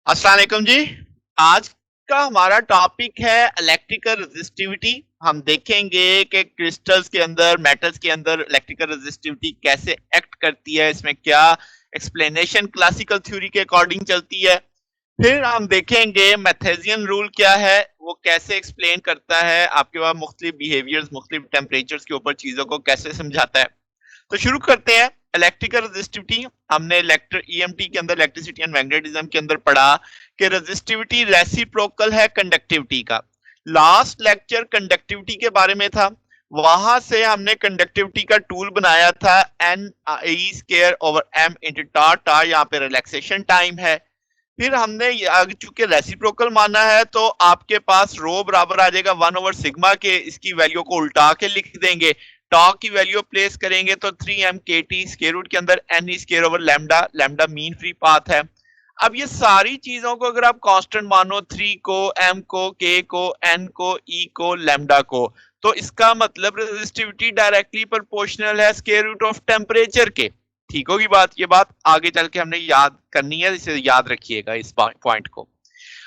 अस्सलाम वालेकुम जी। आज का हमारा टॉपिक है इलेक्ट्रिकल रेजिस्टिविटी। हम देखेंगे कि क्रिस्टल्स के अंदर, मेटल्स के अंदर इलेक्ट्रिकल रेजिस्टिविटी कैसे एक्ट करती है, इसमें क्या एक्सप्लेनेशन क्लासिकल थ्योरी के अकॉर्डिंग चलती है। फिर हम देखेंगे मैथेजियन रूल क्या है, वो कैसे एक्सप्लेन करता है आपके पास मुख्तलिफ बिहेवियर्स, मुख्तलिफ टेम्परेचर्स के ऊपर चीजों को कैसे समझाता है। तो शुरू करते हैं। इलेक्ट्रिकल रेजिस्टिविटी हमने ईएमटी के अंदर, इलेक्ट्रिसिटी एंड मैग्नेटिज्म के अंदर पढ़ा कि रेजिस्टिविटी रेसिप्रोकल है कंडक्टिविटी का। लास्ट लेक्चर कंडक्टिविटी के बारे में था। वहां से हमने कंडक्टिविटी का टूल बनाया था n e square over m into टा टा, यहाँ पे रिलैक्सेशन टाइम है। फिर हमने चूंकि रेसिप्रोकल माना है तो आपके पास रो बराबर आ जाएगा 1/सिग्मा के। इसकी वैल्यू को उल्टा के लिख देंगे, टॉ की वैल्यू प्लेस करेंगे तो 3m/kt स्क्वायर रूट के अंदर n square over lambda, lambda mean free path है। अब ये सारी चीजों को अगर आप कांस्टेंट मानो, 3 को, m को, k को, n को, e को, लैम्डा को, तो इसका मतलब रेजिस्टिविटी डायरेक्टली प्रोपोर्शनल है स्क्वायर रूट ऑफ टेम्परेचर के। ठीक होगी बात? ये बात आगे चल के हमने याद करनी है, इसे याद रखिएगा इस पॉइंट को।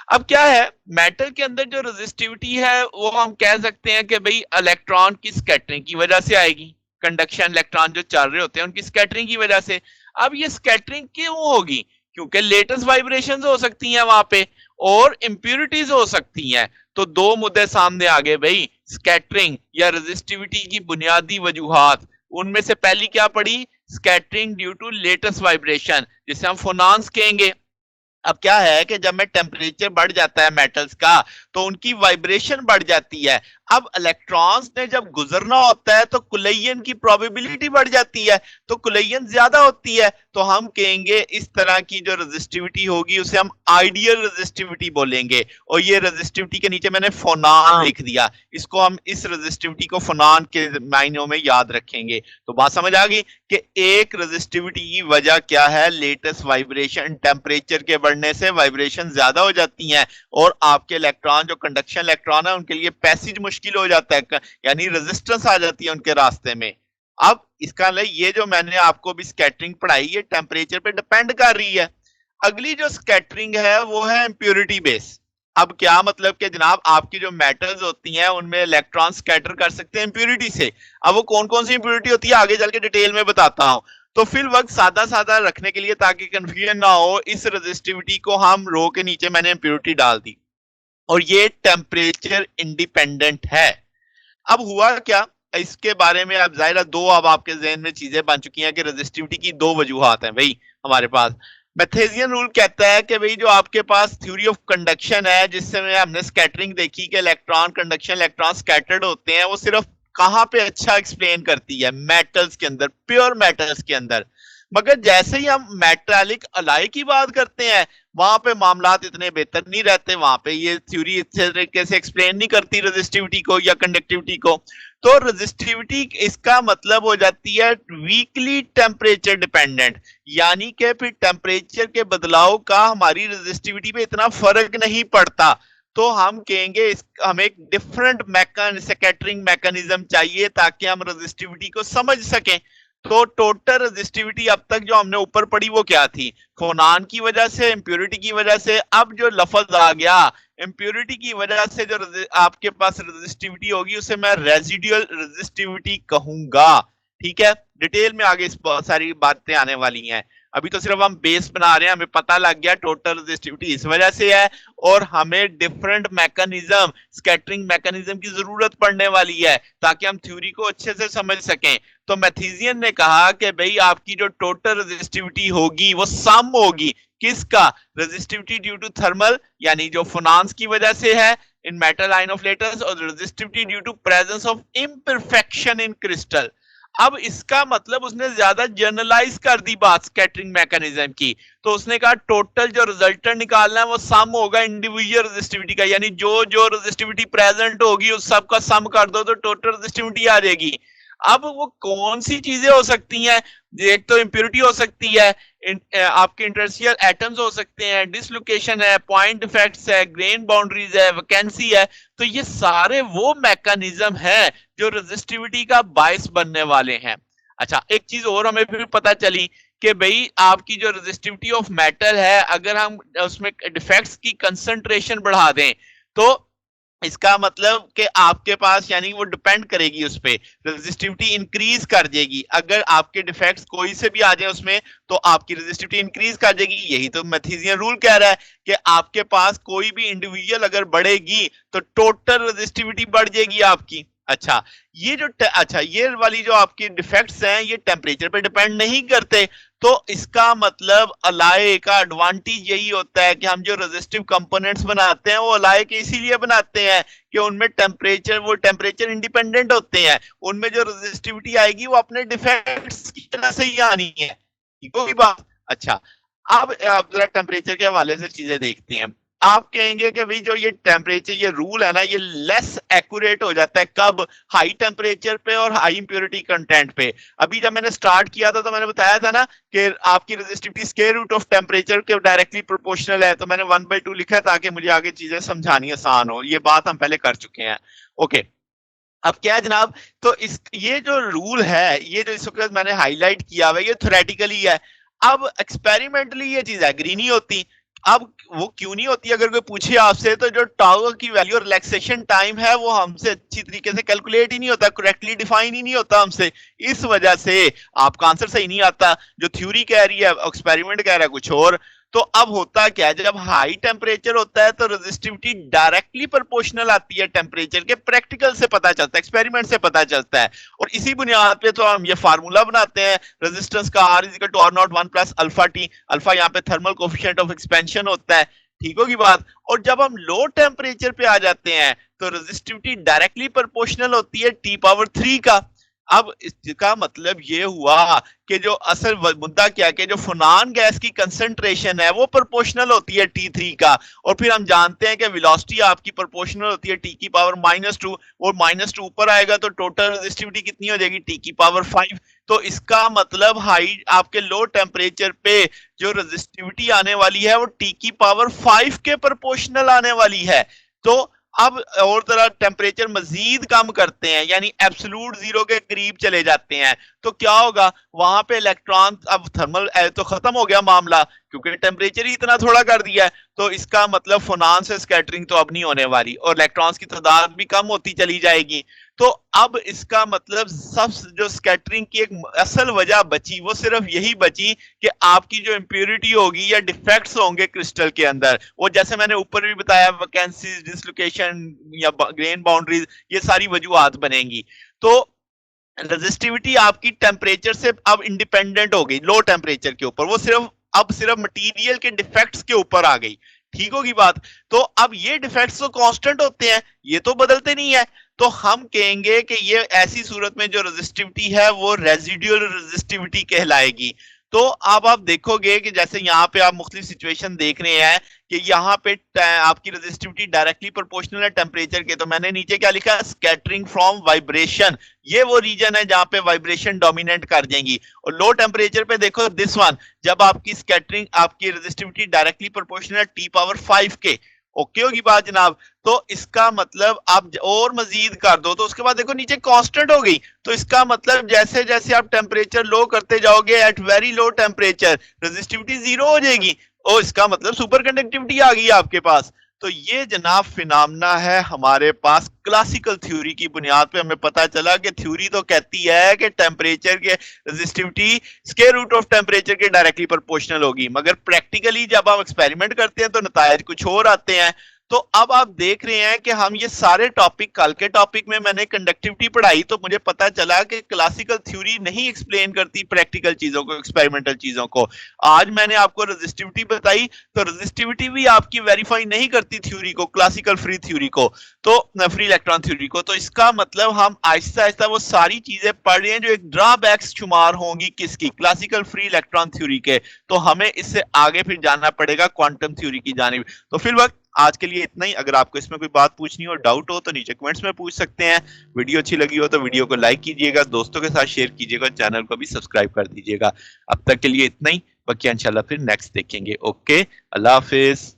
अब क्या है, मेटल के अंदर जो रेजिस्टिविटी है वो हम कह सकते हैं कि भाई इलेक्ट्रॉन की स्कैटरिंग की वजह से आएगी। कंडक्शन इलेक्ट्रॉन जो चल रहे होते हैं उनकी स्कैटरिंग की वजह से। अब ये स्कैटरिंग क्यों होगी? क्योंकि लेटेस्ट वाइब्रेशंस हो सकती हैं वहां पे और इंप्यूरिटीज हो सकती हैं। तो दो मुद्दे सामने आ गए भाई, स्कैटरिंग या रेजिस्टिविटी की बुनियादी वजूहात। उनमें से पहली क्या पड़ी? Scattering due to lattice vibration, जिसे हम फोनांस कहेंगे। अब क्या है कि जब में टेम्परेचर बढ़ जाता है मेटल्स का तो उनकी वाइब्रेशन बढ़ जाती है। अब इलेक्ट्रॉन्स ने जब गुजरना होता है तो कुलयन की प्रोबेबिलिटी बढ़ जाती है, तो कुलयन ज्यादा होती है। तो हम कहेंगे इस तरह की जो रेजिस्टिविटी होगी उसे हम आइडियल रेजिस्टिविटी बोलेंगे। और ये रेजिस्टिविटी के नीचे मैंने फोनान लिख दिया, इसको हम इस रेजिस्टिविटी को फोनान के मायनों में याद रखेंगे। तो बात समझ आ गई कि एक रेजिस्टिविटी की वजह क्या है? Latest vibration. टेम्परेचर के बढ़ने से वाइब्रेशन ज्यादा हो जाती हैं और आपके इलेक्ट्रॉन, जो कंडक्शन इलेक्ट्रॉन है, उनके लिए पैसेज मुश्किल हो जाता है, यानी रेजिस्टेंस आ जाती है उनके रास्ते में। अब इसका ये जो मैंने आपको भी स्कैटरिंग पढ़ाई है टेम्परेचर पे डिपेंड कर रही है। अगली जो स्कैटरिंग है वो है इम्प्योरिटी बेस। अब क्या मतलब कि जनाब आपकी जो मेटल्स होती हैं उनमें इलेक्ट्रॉन स्कैटर कर सकते हैं इम्प्योरिटी से। अब वो कौन कौन सी इम्प्योरिटी होती है आगे चल के डिटेल में बताता हूं। तो फिर वक्त सादा सादा रखने के लिए, ताकि कंफ्यूजन ना हो, इस रेजिस्टिविटी को हम रो के नीचे मैंने इम्प्योरिटी डाल दी और ये टेम्परेचर इंडिपेंडेंट है। अब हुआ क्या इसके बारे में? अब जाहिर है दो, अब आपके जहन में चीजें बन चुकी हैं कि रेजिस्टिविटी की दो वजूहात हैं भाई हमारे पास। मैथेजियन रूल कहता है कि भाई जो आपके पास थ्योरी ऑफ कंडक्शन है, जिससे में हमने स्कैटरिंग देखी कि इलेक्ट्रॉन कंडक्शन, इलेक्ट्रॉन स्कैटर्ड होते हैं, वो सिर्फ कहां पे अच्छा एक्सप्लेन करती है? मेटल्स के अंदर, प्योर मेटल्स के अंदर। मगर जैसे ही हम मेटालिक अलाई की बात करते हैं वहां पे मामलात इतने बेहतर नहीं रहते, वहां पे ये थ्योरी अच्छे तरीके से एक्सप्लेन नहीं करती रेजिस्टिविटी को या कंडक्टिविटी को। तो रेजिस्टिविटी इसका मतलब हो जाती है वीकली टेम्परेचर डिपेंडेंट, यानी कि फिर टेम्परेचर के बदलाव का हमारी रेजिस्टिविटी पे इतना फर्क नहीं पड़ता। तो हम कहेंगे हमें एक डिफरेंट स्कैटरिंग मैकेनिज्म चाहिए ताकि हम रेजिस्टिविटी को समझ सकें। तो टोटल रेजिस्टिविटी अब तक जो हमने ऊपर पढ़ी वो क्या थी? फोनान की वजह से, इंप्योरिटी की वजह से। अब जो लफज आ गया इंप्योरिटी की वजह से, जो आपके पास रेजिस्टिविटी होगी उसे मैं रेजिडुअल रेजिस्टिविटी कहूंगा। ठीक है, डिटेल में आगे इस सारी बातें आने वाली हैं। अभी तो सिर्फ हम बेस बना रहे हैं, हमें पता लग गया टोटल रेजिस्टिविटी इस वजह से है और हमें डिफरेंट मैकेनिज्म, स्कैटरिंग मैकेनिज्म की जरूरत पड़ने वाली है ताकि हम थ्योरी को अच्छे से समझ सकें। तो मैथेजियन ने कहा कि भाई आपकी जो टोटल रेजिस्टिविटी होगी वो सम होगी किसका? रेजिस्टिविटी ड्यू टू थर्मल, यानी जो फोनांस की वजह से है इन मेटल आइनोफ्लेटर्स, और resistivity due to presence of imperfection in crystal. अब इसका मतलब उसने ज्यादा जनरलाइज कर दी बात स्कैटरिंग मैकेनिज्म की। तो उसने कहा टोटल जो रिजल्टेंट निकालना है वो सम होगा इंडिविजुअल रेजिस्टिविटी का, यानी जो जो रेजिस्टिविटी प्रेजेंट होगी उस सब का सम कर दो तो टोटल रेजिस्टिविटी आ जाएगी। अब वो कौन सी चीजें हो सकती हैं? एक तो इंप्योरिटी हो सकती है, आपके इंटरस्टिशियल एटम्स हो सकते हैं, डिसलोकेशन है, पॉइंट इफेक्ट्स है, ग्रेन बाउंड्रीज है, वैकेंसी है। तो ये सारे वो मैकेनिज्म है जो रेजिस्टिविटी का बायस बनने वाले हैं। अच्छा, एक चीज और हमें फिर पता चली कि भाई आपकी जो रेजिस्टिविटी ऑफ मेटल है, अगर हम उसमें डिफेक्ट्स की कंसंट्रेशन बढ़ा दें तो इसका मतलब कि आपके पास यानी वो डिपेंड करेगी उस पे, रेजिस्टिविटी इंक्रीज कर देगी। अगर आपके डिफेक्ट्स कोई से भी आ जाए उसमें तो आपकी रेजिस्टिविटी इंक्रीज कर देगी। यही तो मैथेजियन रूल कह रहा है कि आपके पास कोई भी इंडिविजुअल अगर बढ़ेगी तो टोटल रेजिस्टिविटी बढ़ जाएगी आपकी। अच्छा, ये वाली जो आपकी डिफेक्ट्स हैं ये टेम्परेचर पे डिपेंड नहीं करते। तो इसका मतलब अलाय का एडवांटेज यही होता है कि हम जो रेजिस्टिव कंपोनेंट्स बनाते हैं वो अलाय के इसीलिए बनाते हैं कि उनमें टेम्परेचर इंडिपेंडेंट होते हैं। उनमें जो रेजिस्टिविटी आएगी वो अपने डिफेक्ट्स की तरह से ही आनी है। ठीक होगी बात? अच्छा, अब आप जरा टेम्परेचर के हवाले से चीजें देखते हैं। आप कहेंगे कि भाई जो ये टेम्परेचर ये रूल है ना ये लेस एक्यूरेट हो जाता है कब? हाई टेम्परेचर पे और हाई इंप्योरिटी कंटेंट पे। अभी जब मैंने स्टार्ट किया था तो मैंने बताया था ना कि आपकी resistivity square root of temperature के डायरेक्टली प्रोपोर्शनल है, तो मैंने 1/2 लिखा ताकि मुझे आगे चीजें समझानी आसान हो। ये बात हम पहले कर चुके हैं। ओके, अब क्या है जनाब, तो इस ये जो रूल है ये जो इस वक्त मैंने हाईलाइट किया हुआ है ये थ्योरेटिकली है। अब एक्सपेरिमेंटली ये चीज एग्री नहीं होती। अब वो क्यों नहीं होती? अगर कोई पूछे आपसे तो जो टाउ की वैल्यू रिलैक्सेशन टाइम है वो हमसे अच्छी तरीके से कैलकुलेट ही नहीं होता, करेक्टली डिफाइन ही नहीं होता हमसे। इस वजह से आपका आंसर सही नहीं आता। जो थ्योरी कह रही है एक्सपेरिमेंट कह रहा है कुछ और। तो अब होता क्या है, जब हाई टेम्परेचर होता है तो रेजिस्टिविटी डायरेक्टली प्रोपोर्शनल आती है टेम्परेचर के। प्रैक्टिकल से पता चलता है, एक्सपेरिमेंट से पता चलता है। और इसी बुनियाद पे तो हम ये फार्मूला बनाते हैं रेजिस्टेंस का, R is equal to R0 1 plus alpha T. Alpha यहाँ पे थर्मल कोफिशिएंट ऑफ एक्सपेंशन होता है। ठीक होगी बात? और जब हम लो टेम्परेचर पे आ जाते हैं तो रेजिस्टिविटी डायरेक्टली प्रोपोर्शनल होती है T⁻³ का। अब इसका मतलब ये हुआ कि जो असल मुद्दा क्या कि जो फुनान गैस की कंसंट्रेशन है वो प्रोपोर्शनल होती है T3 का। और फिर हम जानते हैं कि वेलोसिटी आपकी प्रोपोर्शनल होती है T⁻²। और -2 ऊपर आएगा तो टोटल रेजिस्टिविटी कितनी हो जाएगी? T⁵ तो इसका मतलब हाई आपके लो टेम्परेचर पे जो रेजिस्टिविटी आने वाली है वो T⁵ के प्रोपोर्शनल आने वाली है। तो अब और तरह टेम्परेचर मजीद कम करते हैं यानी एब्सोल्यूट जीरो के करीब चले जाते हैं तो क्या होगा? वहां पे इलेक्ट्रॉन अब थर्मल तो खत्म हो गया मामला, क्योंकि टेम्परेचर ही इतना थोड़ा कर दिया है। तो इसका मतलब फोनान से स्कैटरिंग तो अब नहीं होने वाली और इलेक्ट्रॉन्स की तादाद भी कम होती चली जाएगी। तो अब इसका मतलब सब जो स्कैटरिंग की एक असल वजह बची वो सिर्फ यही बची कि आपकी जो इंप्योरिटी होगी या डिफेक्ट्स होंगे क्रिस्टल के अंदर, वो जैसे मैंने ऊपर भी बताया वैकेंसीज, डिसलोकेशन या ग्रेन बाउंड्रीज, ये सारी वजूहत बनेंगी। तो रेजिस्टिविटी आपकी टेम्परेचर से अब इंडिपेंडेंट हो गई लो टेम्परेचर के ऊपर, वो सिर्फ मटेरियल के डिफेक्ट्स के ऊपर आ गई। ठीक होगी बात? तो अब ये डिफेक्ट्स तो कांस्टेंट होते हैं, ये तो बदलते नहीं है। तो हम कहेंगे कि ये ऐसी सूरत में जो रेजिस्टिविटी है वो रेजिडुअल रेजिस्टिविटी कहलाएगी। तो अब आप देखोगे कि जैसे यहाँ पे आप मुख्तलिफ सिचुएशन देख रहे हैं कि यहाँ पे आपकी रेजिस्टिविटी डायरेक्टली प्रोपोर्शनल है टेम्परेचर के, तो मैंने नीचे क्या लिखा? Scattering from vibration. ये वो रीजन है जहां पे वाइब्रेशन डोमिनेट कर देंगी। और लो टेम्परेचर पे देखो दिस वन, जब आपकी स्कैटरिंग आपकी रेजिस्टिविटी डायरेक्टली प्रोपोर्शनल है T⁵ के। ओके होगी बात जनाब? तो इसका मतलब आप और मजीद कर दो तो उसके बाद देखो नीचे कांस्टेंट हो गई। तो इसका मतलब जैसे जैसे आप टेम्परेचर लो करते जाओगे at very low temperature resistivity zero हो जाएगी और इसका मतलब सुपर कंडक्टिविटी आ गई आपके पास। तो ये जनाब फिनोमेना है हमारे पास क्लासिकल थ्योरी की बुनियाद पे हमें पता चला कि थ्योरी तो कहती है कि टेम्परेचर के resistivity square root of temperature के डायरेक्टली प्रोपोर्शनल होगी, मगर प्रैक्टिकली जब आप एक्सपेरिमेंट करते हैं तो नतायज कुछ और आते हैं। तो अब आप देख रहे हैं कि हम ये सारे टॉपिक, कल के टॉपिक में मैंने कंडक्टिविटी पढ़ाई तो मुझे पता चला कि क्लासिकल थ्योरी नहीं एक्सप्लेन करती प्रैक्टिकल चीजों को, एक्सपेरिमेंटल चीजों को। आज मैंने आपको रेजिस्टिविटी बताई तो रेजिस्टिविटी भी आपकी वेरीफाई नहीं करती थ्योरी को, क्लासिकल फ्री थ्योरी को, तो फ्री इलेक्ट्रॉन थ्योरी को। तो इसका मतलब हम आहिस्ता आहिस्ता वो सारी चीजें पढ़ रहे हैं जो एक ड्रॉबैक्स शुमार होंगी किसकी? क्लासिकल फ्री इलेक्ट्रॉन थ्योरी के। तो हमें इससे आगे फिर जाना पड़ेगा क्वांटम थ्योरी की जानिब। तो फिर वक्त आज के लिए इतना ही। अगर आपको इसमें कोई बात पूछनी हो, डाउट हो तो नीचे कमेंट्स में पूछ सकते हैं। वीडियो अच्छी लगी हो तो वीडियो को लाइक कीजिएगा, दोस्तों के साथ शेयर कीजिएगा, चैनल को भी सब्सक्राइब कर दीजिएगा। अब तक के लिए इतना ही, बाकी इंशाल्लाह फिर नेक्स्ट देखेंगे। ओके, अल्लाह हाफिज।